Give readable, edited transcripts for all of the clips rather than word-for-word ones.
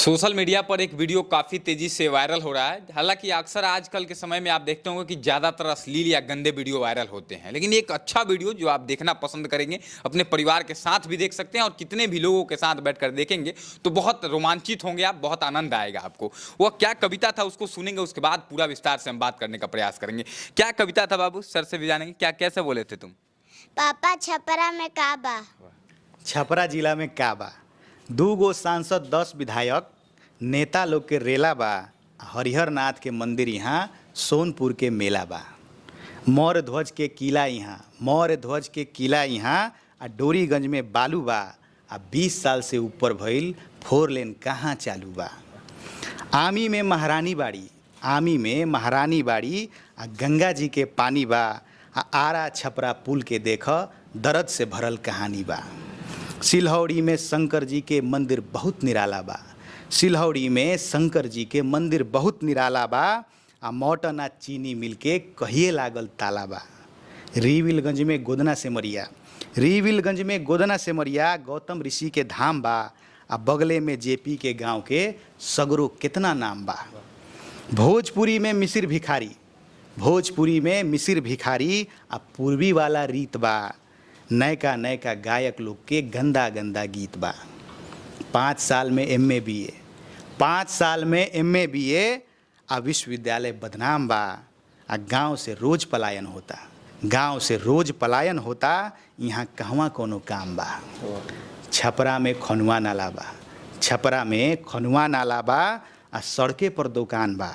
Social media पर एक video काफ़ी तेज़ी से वायरल हो रहा है। हालांकि अक्सर आजकल के समय में आप देखते होंगे कि ज़्यादातर अश्लील या गंदे वीडियो वायरल होते हैं, लेकिन एक अच्छा वीडियो जो आप देखना पसंद करेंगे, अपने परिवार के साथ भी देख सकते हैं और कितने भी लोगों के साथ बैठकर देखेंगे तो बहुत रोमांचित होंगे आप, बहुत आनंद आएगा आपको। वह क्या कविता था उसको सुनेंगे, उसके बाद पूरा विस्तार से हम बात करने का प्रयास करेंगे। क्या कविता था बाबू, सर से भी जानेंगे, क्या कैसे बोले थे तुम? पापा छपरा में का बा। छपरा जिला में का बा, 2 गो सांसद 10 विधायक, नेता लोग के रेला बा, हरिहर नाथ के मंदिर यहाँ सोनपुर के मेला बा। मौर्य ध्वज के किला यहाँ, मौर्य ध्वज के किला यहाँ आ डोरीगंज में बालू बा, आ 20 साल से ऊपर भइल 4 लेन कहाँ चालू बा। आमी में महारानी बाड़ी, आमी में महारानी बाड़ी, आ गंगा जी के पानी बा, आ आरा छपरा पुल के देख दर्द से भरल कहानी बा। सिलहौड़ी में शंकर जी के मंदिर बहुत निराला बा, सिलहौड़ी में शंकर जी के मंदिर बहुत निराला बा, आ मौटन आ चीनी मिल के कहिए लागल ताला बा। रीविलगंज में गोदना से मरिया, रीविलगंज में गोदना से मरिया गौतम ऋषि के धाम बा, आ बगले में जेपी के गांव के सगरो कितना नाम बा। भोजपुरी में मिसिर भिखारी, भोजपुरी में मिसिर भिखारी, आ पूर्वी वाला रीत बा, नयका नयका गायक लोग के गंदा गंदा गीत बा। 5 साल में MA BA, 5 साल में MA BA, आ विश्वविद्यालय बदनाम बा, आ गांव से रोज पलायन होता, गांव से रोज पलायन होता, यहाँ कहवा कोनो काम बा। छपरा में खनुआ नाला बा, छपरा में खनुआ नाला बा, आ सड़के पर दुकान बा।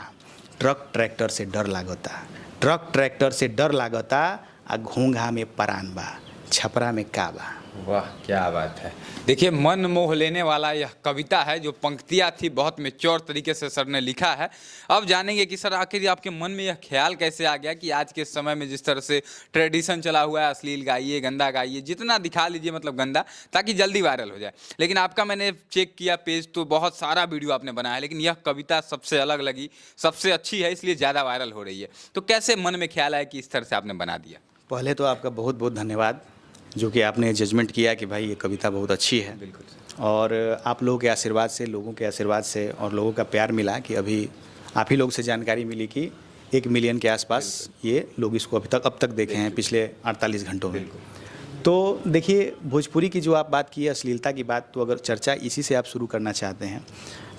ट्रक ट्रैक्टर से डर लागता, ट्रक ट्रैक्टर से डर लागता, आ घोंघा में परान बा। छपरा में का बा। वाह, क्या बात है। देखिए, मन मोह लेने वाला यह कविता है, जो पंक्तियाँ थी बहुत मैच्योर तरीके से सर ने लिखा है। अब जानेंगे कि सर आखिर आपके मन में यह ख्याल कैसे आ गया कि आज के समय में जिस तरह से ट्रेडिशन चला हुआ है, अश्लील गाइए, गंदा गाइए, जितना दिखा लीजिए मतलब गंदा, ताकि जल्दी वायरल हो जाए। लेकिन आपका मैंने चेक किया पेज तो बहुत सारा वीडियो आपने बनाया, लेकिन यह कविता सबसे अलग लगी, सबसे अच्छी है, इसलिए ज़्यादा वायरल हो रही है। तो कैसे मन में ख्याल आया कि इस तरह से आपने बना दिया? पहले तो आपका बहुत बहुत धन्यवाद, जो कि आपने जजमेंट किया कि भाई ये कविता बहुत अच्छी है। बिल्कुल। और आप लोगों के आशीर्वाद से, लोगों के आशीर्वाद से और लोगों का प्यार मिला कि अभी आप ही लोग से जानकारी मिली कि 1 मिलियन के आसपास ये लोग इसको अब तक देखे हैं पिछले 48 घंटों में। तो देखिए, भोजपुरी की जो आप बात की है, अश्लीलता की बात, तो अगर चर्चा इसी से आप शुरू करना चाहते हैं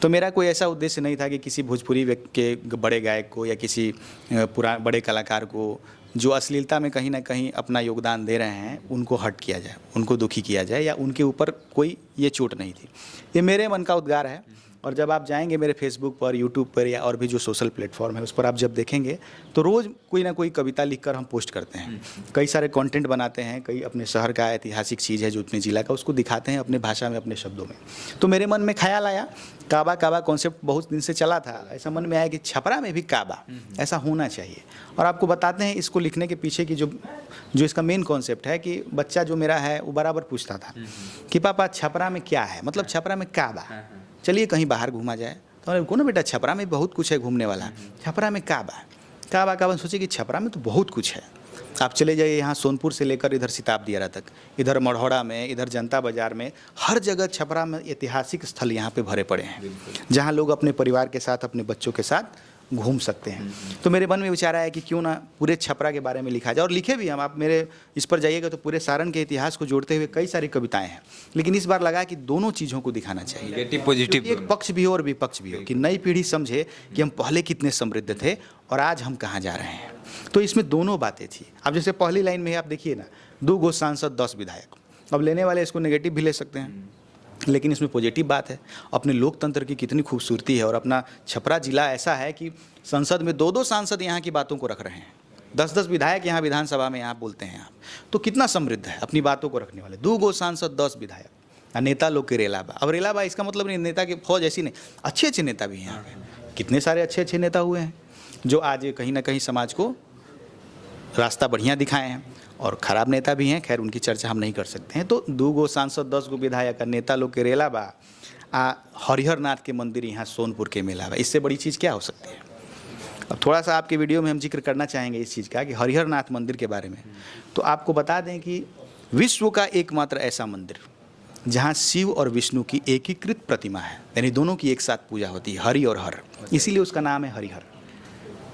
तो मेरा कोई ऐसा उद्देश्य नहीं था कि किसी भोजपुरी के बड़े गायक को या किसी बड़े कलाकार को जो अश्लीलता में कहीं ना कहीं अपना योगदान दे रहे हैं उनको हर्ट किया जाए, उनको दुखी किया जाए, या उनके ऊपर कोई ये चोट नहीं थी। ये मेरे मन का उद्गार है। और जब आप जाएंगे मेरे फेसबुक पर, यूट्यूब पर, या और भी जो सोशल प्लेटफॉर्म है उस पर आप जब देखेंगे तो रोज़ कोई ना कोई कविता लिखकर हम पोस्ट करते हैं। कई सारे कंटेंट बनाते हैं, कई अपने शहर का ऐतिहासिक चीज़ है जो अपने ज़िला का, उसको दिखाते हैं अपने भाषा में, अपने शब्दों में। तो मेरे मन में ख्याल आया, काबा काबा कॉन्सेप्ट बहुत दिन से चला था, ऐसा मन में आया कि छपरा में भी काबा ऐसा होना चाहिए। और आपको बताते हैं इसको लिखने के पीछे की जो इसका मेन कॉन्सेप्ट है कि बच्चा जो मेरा है वो बराबर पूछता था कि पापा छपरा में क्या है, मतलब छपरा में काबा, चलिए कहीं बाहर घूमा जाए। तो कौन बेटा, छपरा में बहुत कुछ है घूमने वाला, छपरा में काबा काबा काबा। सोचे कि छपरा में तो बहुत कुछ है। आप चले जाइए यहाँ सोनपुर से लेकर इधर सिताबदियारा तक, इधर मढ़ौड़ा में, इधर जनता बाज़ार में, हर जगह छपरा में ऐतिहासिक स्थल यहाँ पे भरे पड़े हैं, जहाँ लोग अपने परिवार के साथ, अपने बच्चों के साथ घूम सकते हैं। तो मेरे मन में विचार आया कि क्यों ना पूरे छपरा के बारे में लिखा जाए, और लिखे भी हम। आप मेरे इस पर जाइएगा तो पूरे सारण के इतिहास को जोड़ते हुए कई सारी कविताएं हैं, लेकिन इस बार लगा कि दोनों चीज़ों को दिखाना चाहिए, नेगेटिव पॉजिटिव, एक पक्ष भी हो और विपक्ष भी हो, कि नई पीढ़ी समझे कि हम पहले कितने समृद्ध थे और आज हम कहाँ जा रहे हैं। तो इसमें दोनों बातें थी। अब जैसे पहली लाइन में आप देखिए ना, 2 गो सांसद 10 विधायक, अब लेने वाले इसको नेगेटिव भी ले सकते हैं, लेकिन इसमें पॉजिटिव बात है। अपने लोकतंत्र की कितनी खूबसूरती है, और अपना छपरा जिला ऐसा है कि संसद में 2-2 सांसद यहाँ की बातों को रख रहे हैं, 10-10 विधायक यहाँ विधानसभा में यहाँ बोलते हैं आप, तो कितना समृद्ध है अपनी बातों को रखने वाले। 2 गो सांसद 10 विधायक, नेता लोग के रेला बा। अब रेला बा इसका मतलब नहीं नेता की फौज ऐसी नहीं, अच्छे अच्छे नेता भी हैं यहाँ पे। कितने सारे अच्छे अच्छे नेता हुए हैं जो आज कहीं ना कहीं समाज को रास्ता बढ़िया दिखाए हैं, और ख़राब नेता भी हैं, खैर उनकी चर्चा हम नहीं कर सकते हैं। तो 2 गो सांसद 10 गो विधायक, नेता लोग के रेला बा, हरिहर नाथ के मंदिर यहाँ सोनपुर के मेला बा। इससे बड़ी चीज़ क्या हो सकती है। अब थोड़ा सा आपके वीडियो में हम जिक्र करना चाहेंगे इस चीज़ का कि हरिहर नाथ मंदिर के बारे में। तो आपको बता दें कि विश्व का एकमात्र ऐसा मंदिर जहाँ शिव और विष्णु की एकीकृत प्रतिमा है, यानी दोनों की एक साथ पूजा होती है, हरि और हर, इसीलिए उसका नाम है हरिहर।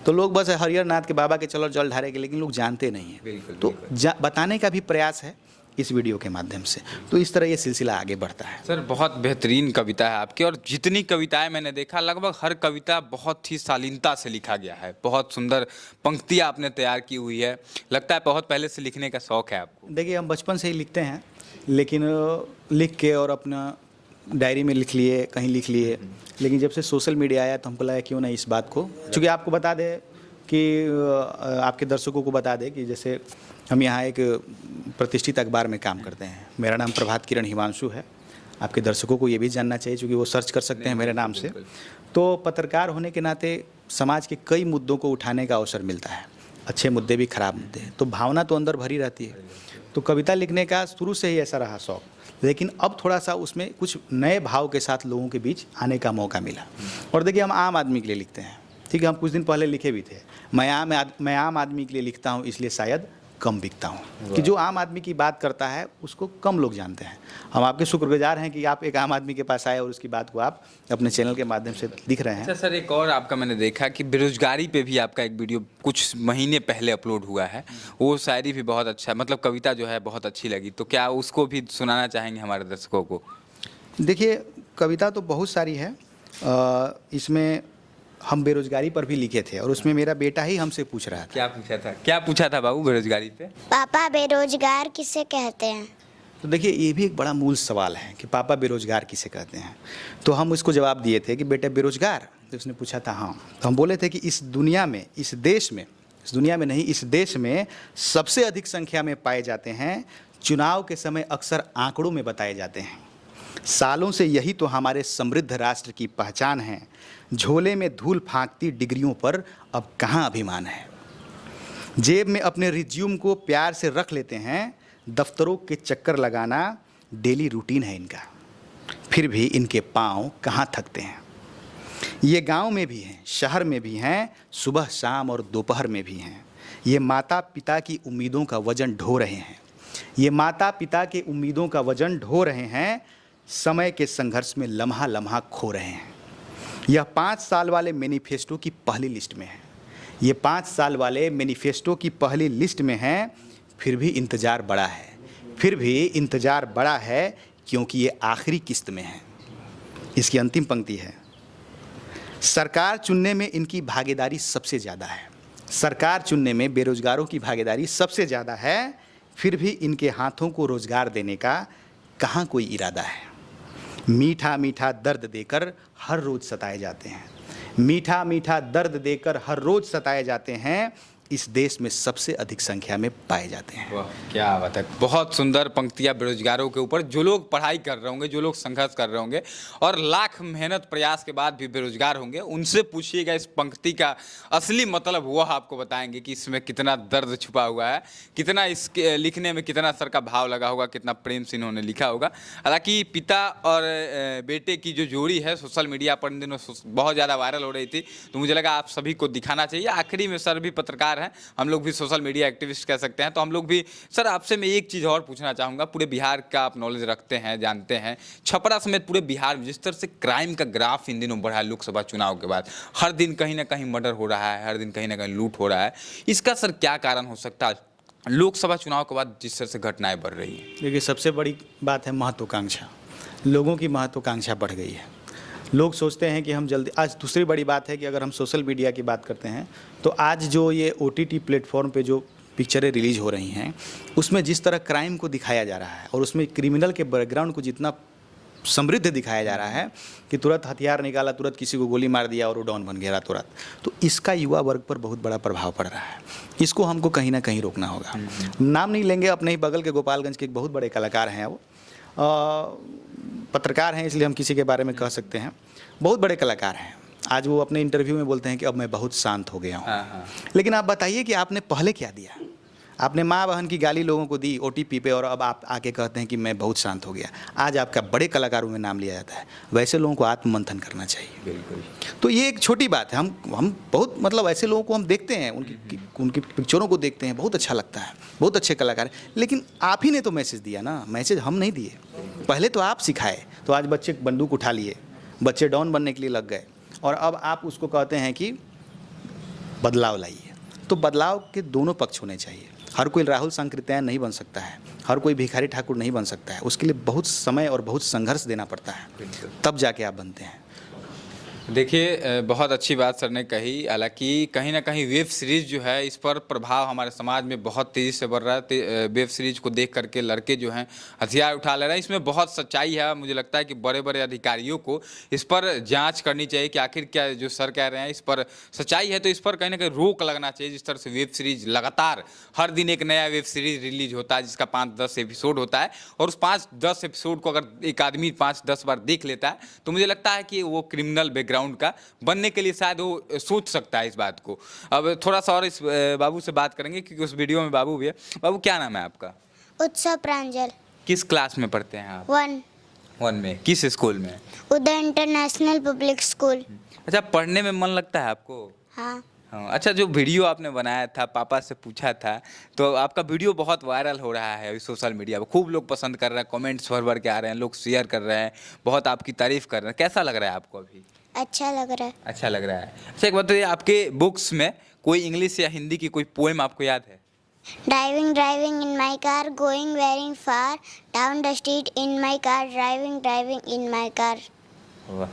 तो लोग बस हरिहर नाथ के बाबा के चलो जल ढारेंगे, लेकिन लोग जानते नहीं हैं। तो बताने का भी प्रयास है इस वीडियो के माध्यम से। तो इस तरह ये सिलसिला आगे बढ़ता है। सर बहुत बेहतरीन कविता है आपकी, और जितनी कविताएं मैंने देखा लगभग हर कविता बहुत ही शालीनता से लिखा गया है। बहुत सुंदर पंक्तियां आपने तैयार की हुई है। लगता है बहुत पहले से लिखने का शौक है आपको। देखिए, हम बचपन से ही लिखते हैं, लेकिन लिख के और अपना डायरी में लिख लिए, कहीं लिख लिए, लेकिन जब से सोशल मीडिया आया तो हमको लगा क्यों ना इस बात को, चूँकि आपको बता दें कि आपके दर्शकों को बता दें कि जैसे हम यहाँ एक प्रतिष्ठित अखबार में काम करते हैं। मेरा नाम प्रभात किरण हिमांशु है। आपके दर्शकों को ये भी जानना चाहिए, क्योंकि वो सर्च कर सकते हैं मेरे नाम से। तो पत्रकार होने के नाते समाज के कई मुद्दों को उठाने का अवसर मिलता है, अच्छे मुद्दे भी, खराब मुद्दे। तो भावना तो अंदर भरी रहती है। तो कविता लिखने का शुरू से ही ऐसा रहा शौक, लेकिन अब थोड़ा सा उसमें कुछ नए भाव के साथ लोगों के बीच आने का मौका मिला। और देखिए, हम आम आदमी के लिए लिखते हैं, ठीक है। हम कुछ दिन पहले लिखे भी थे, मैं आम आदमी के लिए लिखता हूँ, इसलिए शायद कम बिकता हूँ। कि जो आम आदमी की बात करता है उसको कम लोग जानते हैं। हम आपके शुक्रगुजार हैं कि आप एक आम आदमी के पास आए और उसकी बात को आप अपने चैनल के माध्यम से लिख रहे हैं। अच्छा सर, एक और आपका मैंने देखा कि बेरोजगारी पे भी आपका एक वीडियो कुछ महीने पहले अपलोड हुआ है। वो शायरी भी बहुत अच्छा, मतलब कविता जो है बहुत अच्छी लगी। तो क्या उसको भी सुनाना चाहेंगे हमारे दर्शकों को? देखिए, कविता तो बहुत सारी है। इसमें हम बेरोजगारी पर भी लिखे थे, और उसमें मेरा बेटा ही हमसे पूछ रहा था। क्या पूछा था बाबू बेरोजगारी पे? पापा, बेरोजगार किसे कहते हैं? तो देखिए, ये भी एक बड़ा मूल सवाल है कि पापा बेरोजगार किसे कहते हैं। तो हम उसको जवाब दिए थे कि बेटा बेरोजगार। तो उसने पूछा था हाँ। तो हम बोले थे कि इस दुनिया में सबसे अधिक संख्या में पाए जाते हैं। चुनाव के समय अक्सर आंकड़ों में बताए जाते हैं। सालों से यही तो हमारे समृद्ध राष्ट्र की पहचान है। झोले में धूल फांकती डिग्रियों पर अब कहाँ अभिमान है। जेब में अपने रिज्यूम को प्यार से रख लेते हैं। दफ्तरों के चक्कर लगाना डेली रूटीन है इनका, फिर भी इनके पाँव कहाँ थकते हैं। ये गांव में भी हैं, शहर में भी हैं, सुबह शाम और दोपहर में भी हैं। ये माता पिता की उम्मीदों का वजन ढो रहे हैं। समय के संघर्ष में लम्हा लम्हा खो रहे हैं। यह 5 साल वाले मैनिफेस्टो की पहली लिस्ट में है। फिर भी इंतज़ार बड़ा है, क्योंकि ये आखिरी किस्त में है। इसकी अंतिम पंक्ति है, सरकार चुनने में इनकी भागीदारी सबसे ज़्यादा है। सरकार चुनने में बेरोजगारों की भागीदारी सबसे ज़्यादा है, फिर भी इनके हाथों को रोजगार देने का कहाँ कोई इरादा है। मीठा मीठा दर्द देकर हर रोज़ सताए जाते हैं। इस देश में सबसे अधिक संख्या में पाए जाते हैं। वाह, क्या बात है। बहुत सुंदर पंक्तियां बेरोजगारों के ऊपर, जो लोग पढ़ाई कर रहे होंगे, जो लोग संघर्ष कर रहे होंगे और लाख मेहनत प्रयास के बाद भी बेरोजगार होंगे, उनसे पूछिएगा इस पंक्ति का असली मतलब। वह आपको बताएंगे कि इसमें कितना दर्द छुपा हुआ है, कितना इसके लिखने में कितना सर का भाव लगा होगा, कितना प्रेम से इन्होंने लिखा होगा। हालांकि पिता और बेटे की जो जोड़ी है सोशल मीडिया पर इन दिनों बहुत ज़्यादा वायरल हो रही थी, तो मुझे लगा आप सभी को दिखाना चाहिए। आखिरी में सर भी पत्रकार हैं, हम लोग भी सोशल मीडिया एक्टिविस्ट कह सकते हैं, तो हम लोग भी सर आपसे मैं एक चीज़ और पूछना चाहूँगा। पूरे बिहार का आप नॉलेज रखते हैं, जानते हैं, छपरा समेत पूरे बिहार में जिस तरह से क्राइम का ग्राफ इन दिनों बढ़ा है लोकसभा चुनाव के बाद, हर दिन कहीं ना कहीं मर्डर हो रहा है, हर दिन कहीं ना कहीं लूट हो रहा है, इसका सर क्या कारण हो सकता है लोकसभा चुनाव के बाद जिस तरह से घटनाएं बढ़ रही हैं? देखिए, सबसे बड़ी बात है महत्वाकांक्षा। लोगों की महत्वाकांक्षा बढ़ गई है। लोग सोचते हैं कि हम जल्दी, आज दूसरी बड़ी बात है कि अगर हम सोशल मीडिया की बात करते हैं तो आज जो ये OTT प्लेटफॉर्म पे जो पिक्चरें रिलीज हो रही हैं, उसमें जिस तरह क्राइम को दिखाया जा रहा है और उसमें क्रिमिनल के बैकग्राउंड को जितना समृद्ध दिखाया जा रहा है कि तुरंत हथियार निकाला, तुरंत किसी को गोली मार दिया और वो डॉन बन गया तुरंत, तो इसका युवा वर्ग पर बहुत बड़ा प्रभाव पड़ रहा है। इसको हमको कहीं ना कहीं रोकना होगा। नाम नहीं लेंगे, अपने ही बगल के गोपालगंज के एक बहुत बड़े कलाकार हैं, वो पत्रकार हैं इसलिए हम किसी के बारे में कह सकते हैं, बहुत बड़े कलाकार हैं। आज वो अपने इंटरव्यू में बोलते हैं कि अब मैं बहुत शांत हो गया हूँ। लेकिन आप बताइए कि आपने पहले क्या दिया? आपने माँ बहन की गाली लोगों को दी ओटीपी पे, और अब आप आके कहते हैं कि मैं बहुत शांत हो गया। आज आपका बड़े कलाकारों में नाम लिया जाता है, वैसे लोगों को आत्ममंथन करना चाहिए। बिल्कुल। तो ये एक छोटी बात है। हम बहुत मतलब ऐसे लोगों को हम देखते हैं, उनकी पिक्चरों को देखते हैं, बहुत अच्छा लगता है, बहुत अच्छे कलाकार हैं। लेकिन आप ही ने तो मैसेज दिया ना, मैसेज हम नहीं दिए। पहले तो आप सिखाए, तो आज बच्चे बंदूक उठा लिए, बच्चे डॉन बनने के लिए लग गए, और अब आप उसको कहते हैं कि बदलाव लाइए। तो बदलाव के दोनों पक्ष होने चाहिए। हर कोई राहुल सांकृत्यायन नहीं बन सकता है, हर कोई भिखारी ठाकुर नहीं बन सकता है। उसके लिए बहुत समय और बहुत संघर्ष देना पड़ता है, तब जाके आप बनते हैं। देखिए बहुत अच्छी बात सर ने कही। हालांकि कहीं ना कहीं वेब सीरीज़ जो है, इस पर प्रभाव हमारे समाज में बहुत तेज़ी से बढ़ रहा है। वेब सीरीज़ को देख करके लड़के जो हैं हथियार उठा ले रहे हैं। इसमें बहुत सच्चाई है। मुझे लगता है कि बड़े बड़े अधिकारियों को इस पर जांच करनी चाहिए कि आखिर क्या जो सर कह रहे हैं इस पर सच्चाई है, तो इस पर कहीं ना कहीं रोक लगना चाहिए। जिस तरह से वेब सीरीज़ लगातार हर दिन एक नया वेब सीरीज़ रिलीज होता है, जिसका 5-10 एपिसोड होता है, और उस 5-10 एपिसोड को अगर एक आदमी 5-10 बार देख लेता है, तो मुझे लगता है कि वो क्रिमिनल बैकग्राउंड का बनने के लिए शायद वो सोच सकता है इस बात को। अब थोड़ा सा और इस बाबू से बात करेंगे, क्योंकि उस वीडियो में बाबू भी है। बाबू, क्या नाम है आपका? उत्सव प्रांजल। किस क्लास में पढ़ते हैं आप? 1 में। किस स्कूल में? उदय इंटरनेशनल पब्लिक स्कूल। अच्छा, पढ़ने में मन लगता है आपको? हाँ। हाँ। अच्छा, जो वीडियो आपने बनाया था, पापा से पूछा था, तो आपका वीडियो बहुत वायरल हो रहा है अभी सोशल मीडिया पर। खूब लोग पसंद कर रहे हैं, कमेंट्स भर के आ रहे हैं, लोग शेयर कर रहे हैं, बहुत आपकी तारीफ कर रहे हैं। कैसा लग रहा है आपको अभी? अच्छा लग रहा है। अच्छा लग रहा है। अच्छा, एक बात तो ये, आपके बुक्स में कोई इंग्लिश या हिंदी की कोई पोएम आपको याद है? Driving in my car, going very far, down the street in my car, driving in my car. वाह,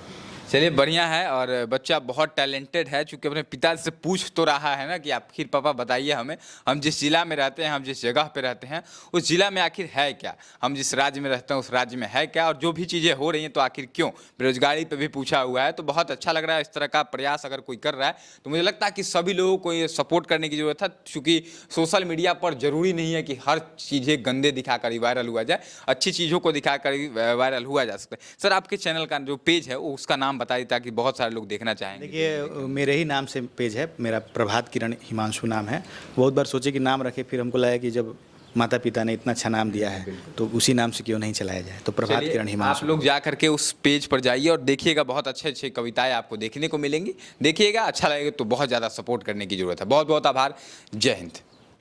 चलिए बढ़िया है। और बच्चा बहुत टैलेंटेड है, चूँकि अपने पिता से पूछ तो रहा है ना कि आखिर पापा बताइए हमें, हम जिस जिला में रहते हैं, हम जिस जगह पे रहते हैं, उस जिला में आखिर है क्या, हम जिस राज्य में रहते हैं उस राज्य में है क्या, और जो भी चीज़ें हो रही हैं तो आखिर क्यों। बेरोजगारी पे भी पूछा हुआ है, तो बहुत अच्छा लग रहा है। इस तरह का प्रयास अगर कोई कर रहा है तो मुझे लगता है कि सभी लोगों को ये सपोर्ट करने की ज़रूरत है, क्योंकि सोशल मीडिया पर ज़रूरी नहीं है कि हर चीज़ें गंदे दिखाकर ही वायरल हुआ जाए, अच्छी चीज़ों को दिखाकर ही वायरल हुआ जा सकता है। सर, आपके चैनल का जो पेज है उसका नाम बताइए, ताकि बहुत सारे लोग देखना चाहेंगे। देखिए, मेरे ही नाम से पेज है, मेरा प्रभात किरण हिमांशु नाम है। बहुत बार सोचे कि नाम रखे, फिर हमको लगा कि जब माता पिता ने इतना अच्छा नाम दिया है तो उसी नाम से क्यों नहीं चलाया जाए। तो प्रभात किरण हिमांशु। आप लोग जा करके उस पेज पर जाइए और देखिएगा, बहुत अच्छे अच्छे कविताएं आपको देखने को मिलेंगी। देखिएगा, अच्छा लगेगा तो बहुत ज़्यादा सपोर्ट करने की ज़रूरत है। बहुत बहुत आभार। जय हिंद।